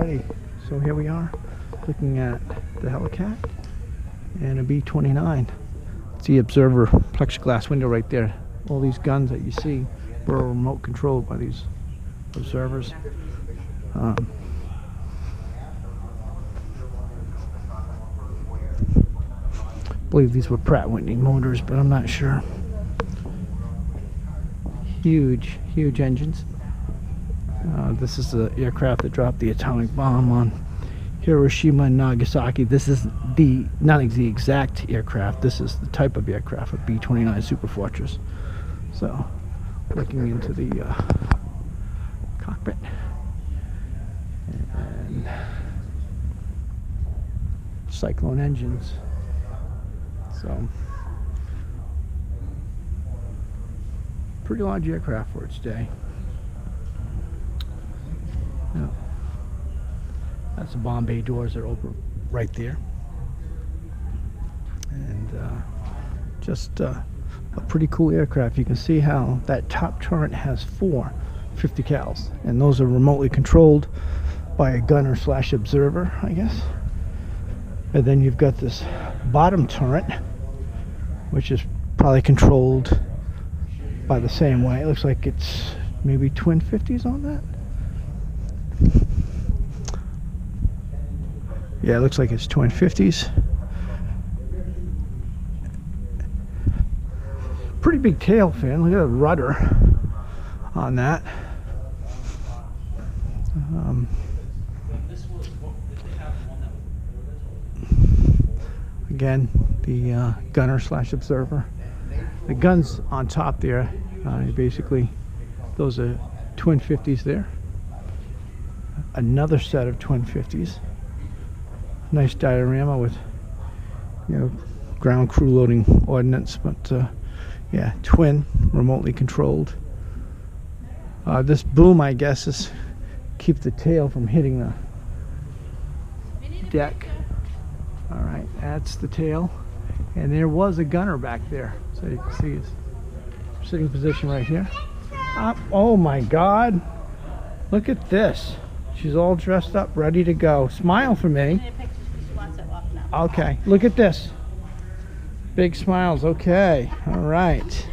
Alrighty, so here we are looking at the Helicat and a B-29. It's the observer plexiglass window right there. All these guns that you see were remote controlled by these observers. I believe these were Pratt & Whitney motors, but I'm not sure. Huge engines. This is the aircraft that dropped the atomic bomb on Hiroshima and Nagasaki. This is not the exact aircraft. This is the type of aircraft, a B-29 Superfortress. So, looking into the cockpit. And Cyclone engines. So, pretty large aircraft for its day. Yeah. That's the bomb bay doors that are open right there. And just a pretty cool aircraft. You can see how that top turret has 4 50 cals, and those are remotely controlled by a gunner / observer, I guess. And then you've got this bottom turret, which is probably controlled by the same way. It looks like it's maybe twin 50s on that. Yeah, it looks like it's twin 50s. Pretty big tail fin. Look at the rudder on that. Again, the gunner / observer. The guns on top there, basically, those are twin 50s there. Another set of twin 50s. Nice diorama with, you know, ground crew loading ordnance, but yeah, twin, remotely controlled. This boom, I guess, is keep the tail from hitting the deck. All right, that's the tail, and there was a gunner back there, so you can see his sitting position right here. Oh my God! Look at this. She's all dressed up, ready to go. Smile for me. Okay, look at this. Big smiles. Okay, all right.